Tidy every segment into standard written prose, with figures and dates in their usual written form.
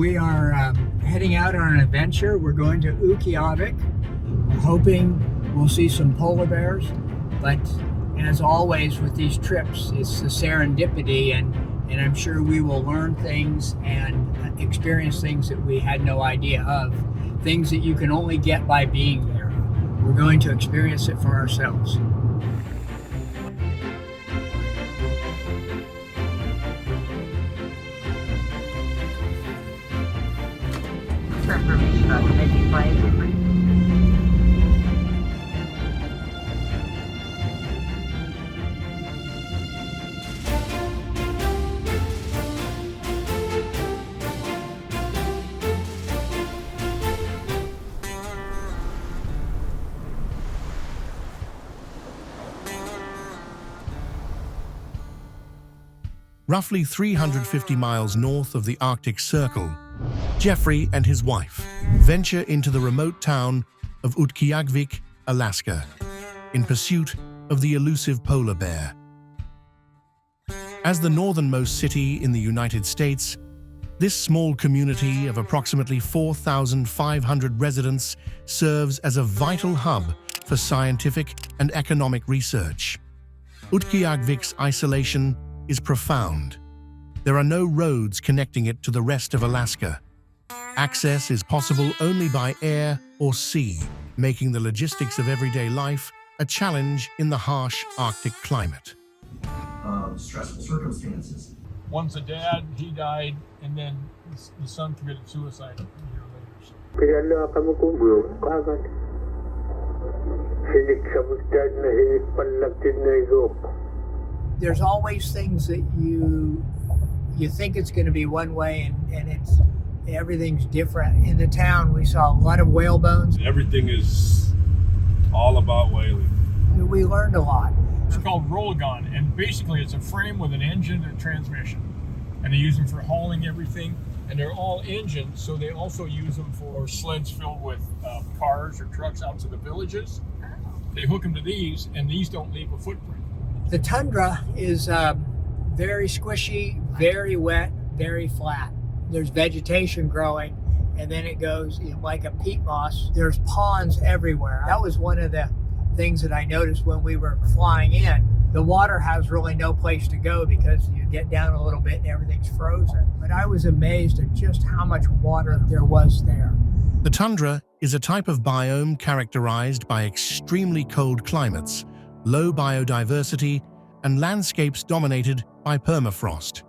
we are heading out on an adventure. We're going to Reykjavik. We're hoping we'll see some polar bears, but as always with these trips, it's the serendipity, and I'm sure we will learn things and experience things that we had no idea of, things that you can only get by being there. We're going to experience it for ourselves. For information about the making by Geoffrey. Roughly 350 miles north of the Arctic Circle, Geoffrey and his wife venture into the remote town of Reykjavik, Alaska, in pursuit of the elusive polar bear. As the northernmost city in the United States, this small community of approximately 4,500 residents serves as a vital hub for scientific and economic research. Reykjavik's isolation is profound. There are no roads connecting it to the rest of Alaska. Access is possible only by air or sea, making the logistics of everyday life a challenge in the harsh Arctic climate. Stressful circumstances. One's a dad, he died, and then the son committed suicide a year later. There's always things that you think it's going to be one way, and everything's different. In the town, we saw a lot of whale bones. Everything is all about whaling. We learned a lot. It's called roll-a-gun, and basically it's a frame with an engine and a transmission. And they use them for hauling everything, and they're all engines, so they also use them for sleds filled with cars or trucks out to the villages. They hook them to these, and these don't leave a footprint. The tundra is very squishy, very wet, very flat. There's vegetation growing, and then it goes like a peat moss. There's ponds everywhere. That was one of the things that I noticed when we were flying in. The water has really no place to go because you get down a little bit and everything's frozen. But I was amazed at just how much water there was there. The tundra is a type of biome characterized by extremely cold climates, low biodiversity, and landscapes dominated by permafrost.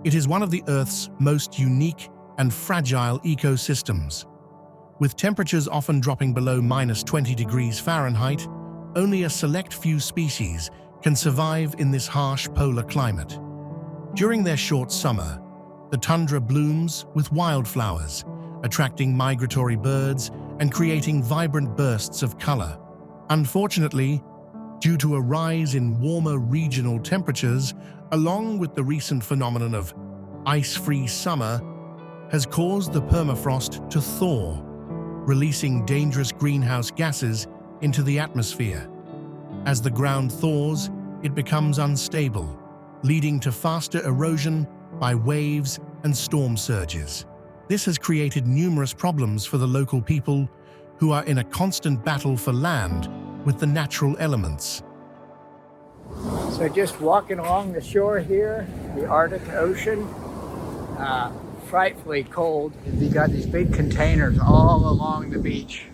It is one of the Earth's most unique and fragile ecosystems. With temperatures often dropping below -20 degrees Fahrenheit, only a select few species can survive in this harsh polar climate. During their short summer, the tundra blooms with wildflowers, attracting migratory birds and creating vibrant bursts of color. Unfortunately, due to a rise in warmer regional temperatures, along with the recent phenomenon of ice-free summer, has caused the permafrost to thaw, releasing dangerous greenhouse gases into the atmosphere. As the ground thaws, it becomes unstable, leading to faster erosion by waves and storm surges. This has created numerous problems for the local people who are in a constant battle for land with the natural elements. So just walking along the shore here, the Arctic Ocean, frightfully cold. You got these big containers all along the beach.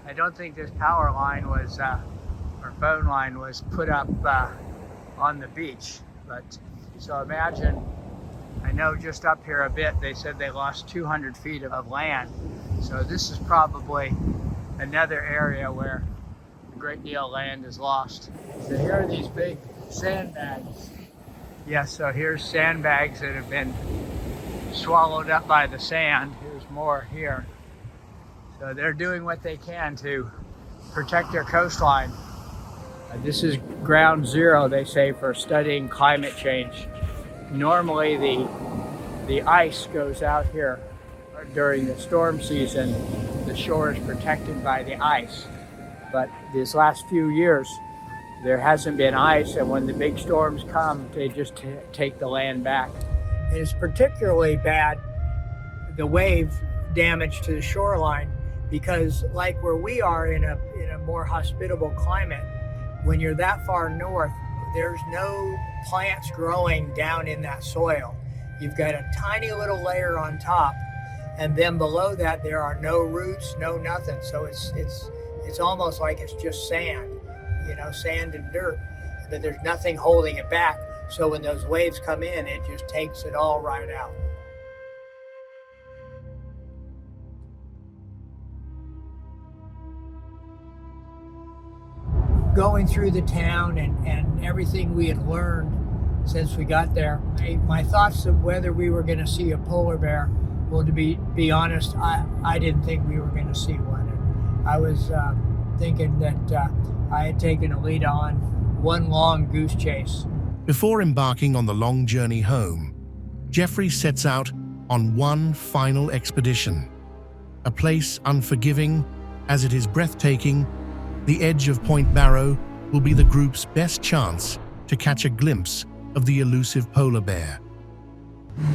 I don't think this power line was, or phone line was put up on the beach, but so imagine, I know just up here a bit, they said they lost 200 feet of land. So this is probably another area where a great deal of land is lost. So here are these big sandbags. Yes, so here's sandbags that have been swallowed up by the sand. Here's more here. So they're doing what they can to protect their coastline. This is ground zero, they say, for studying climate change. Normally the ice goes out here during the storm season. The shore is protected by the ice. But these last few years, there hasn't been ice, and when the big storms come, they just take the land back. And it's particularly bad, the wave damage to the shoreline, because like where we are in a more hospitable climate, when you're that far north, there's no plants growing down in that soil. You've got a tiny little layer on top, and then below that there are no roots, no nothing. So it's almost like it's just sand, sand and dirt, but there's nothing holding it back. So when those waves come in, it just takes it all right out. Going through the town and everything we had learned since we got there, my thoughts of whether we were going to see a polar bear, well, to be honest, I didn't think we were going to see one. And I was thinking that I had taken a lead on one long goose chase. Before embarking on the long journey home, Geoffrey sets out on one final expedition, a place unforgiving as it is breathtaking. The edge of Point Barrow will be the group's best chance to catch a glimpse of the elusive polar bear. Look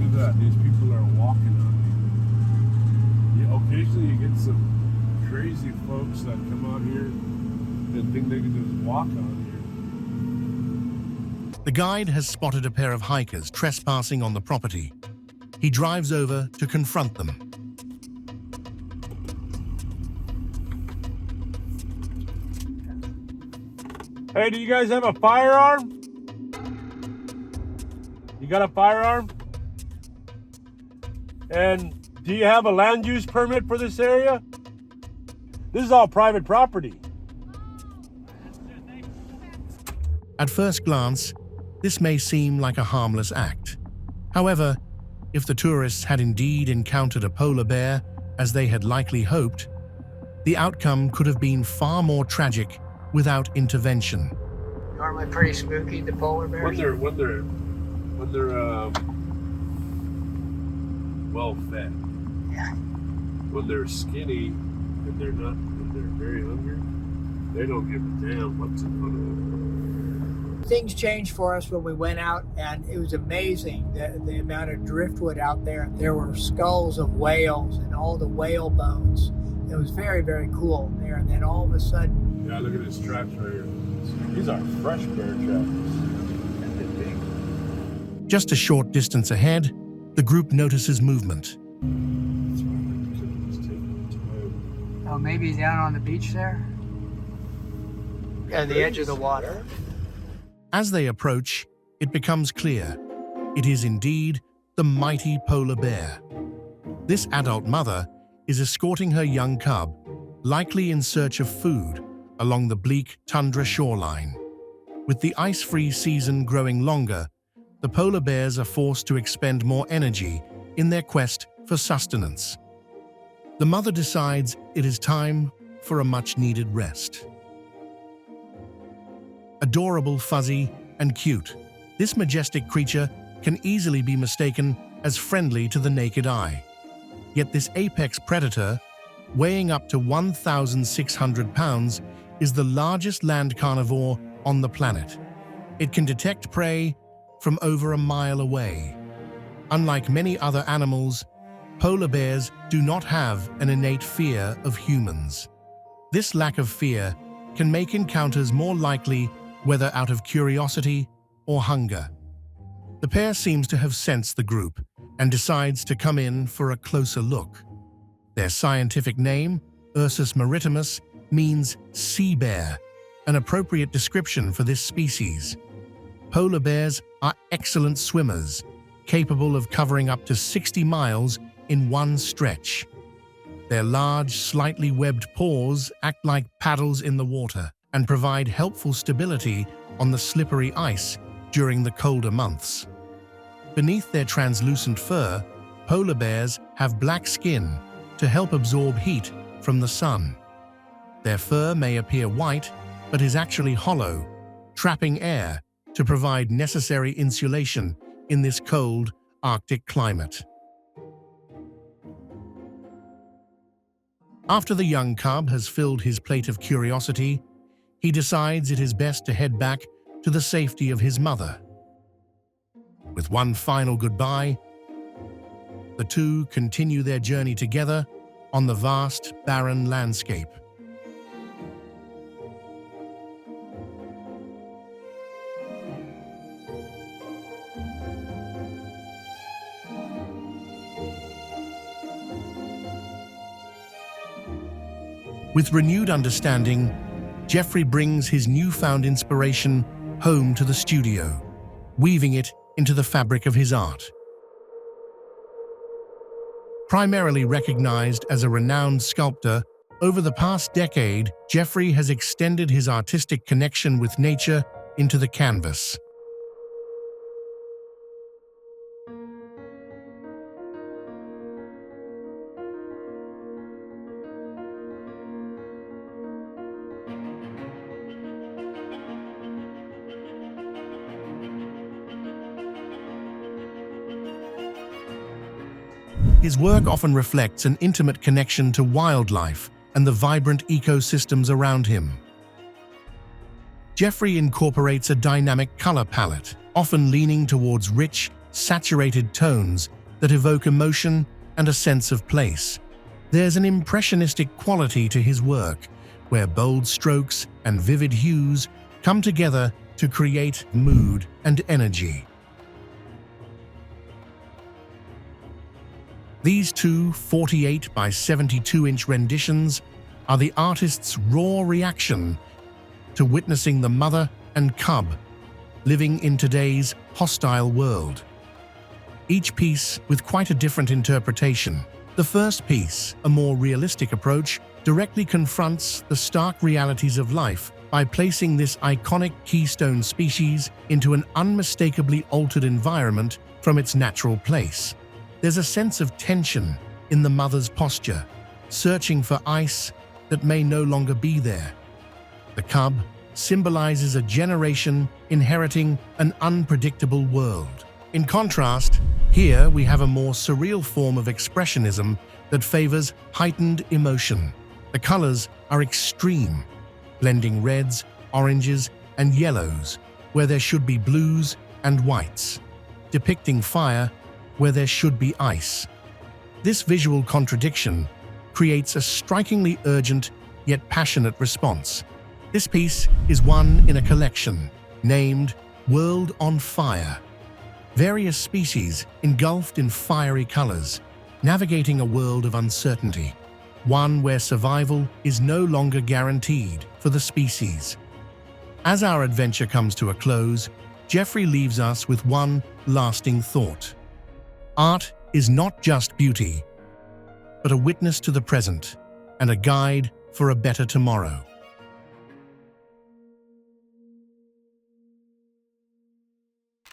at that, these people are walking on here. Occasionally you get some crazy folks that come out here and think they can just walk on here. The guide has spotted a pair of hikers trespassing on the property. He drives over to confront them. Hey, do you guys have a firearm? You got a firearm? And do you have a land use permit for this area? This is all private property. At first glance, this may seem like a harmless act. However, if the tourists had indeed encountered a polar bear, as they had likely hoped, the outcome could have been far more tragic without intervention. Normally pretty spooky, the polar bears. When they're well fed. Yeah. When they're skinny and when they're very hungry, they don't give a damn what's in front of them. Things changed for us when we went out, and it was amazing the amount of driftwood out there. There were skulls of whales and all the whale bones. It was very, very cool there. And then all of a sudden, Yeah, look at his tracks right here. These are fresh bear tracks. Just a short distance ahead, the group notices movement. oh, maybe down on the beach there? At the edge of the water. As they approach, it becomes clear it is indeed the mighty polar bear. This adult mother is escorting her young cub, likely in search of food, along the bleak tundra shoreline. With the ice-free season growing longer, the polar bears are forced to expend more energy in their quest for sustenance. The mother decides it is time for a much-needed rest. Adorable, fuzzy, and cute, this majestic creature can easily be mistaken as friendly to the naked eye. Yet this apex predator, weighing up to 1,600 pounds, is the largest land carnivore on the planet. It can detect prey from over a mile away. Unlike many other animals, polar bears do not have an innate fear of humans. This lack of fear can make encounters more likely, whether out of curiosity or hunger. The pair seems to have sensed the group and decides to come in for a closer look. Their scientific name, Ursus maritimus, means sea bear, an appropriate description for this species. Polar bears are excellent swimmers, capable of covering up to 60 miles in one stretch. Their large, slightly webbed paws act like paddles in the water and provide helpful stability on the slippery ice during the colder months. Beneath their translucent fur, polar bears have black skin to help absorb heat from the sun. Their fur may appear white, but is actually hollow, trapping air to provide necessary insulation in this cold Arctic climate. After the young cub has filled his plate of curiosity, he decides it is best to head back to the safety of his mother. With one final goodbye, the two continue their journey together on the vast, barren landscape. With renewed understanding, Geoffrey brings his newfound inspiration home to the studio, weaving it into the fabric of his art. Primarily recognized as a renowned sculptor, over the past decade, Geoffrey has extended his artistic connection with nature into the canvas. His work often reflects an intimate connection to wildlife and the vibrant ecosystems around him. Geoffrey incorporates a dynamic color palette, often leaning towards rich, saturated tones that evoke emotion and a sense of place. There's an impressionistic quality to his work, where bold strokes and vivid hues come together to create mood and energy. These two 48 by 72-inch renditions are the artist's raw reaction to witnessing the mother and cub living in today's hostile world. Each piece with quite a different interpretation. The first piece, a more realistic approach, directly confronts the stark realities of life by placing this iconic keystone species into an unmistakably altered environment from its natural place. There's a sense of tension in the mother's posture, searching for ice that may no longer be there. The cub symbolizes a generation inheriting an unpredictable world. In contrast, here we have a more surreal form of expressionism that favors heightened emotion. The colors are extreme, blending reds, oranges, and yellows where there should be blues and whites, depicting fire where there should be ice. This visual contradiction creates a strikingly urgent yet passionate response. This piece is one in a collection named World on Fire. Various species engulfed in fiery colors, navigating a world of uncertainty, one where survival is no longer guaranteed for the species. As our adventure comes to a close, Geoffrey leaves us with one lasting thought. Art is not just beauty, but a witness to the present and a guide for a better tomorrow.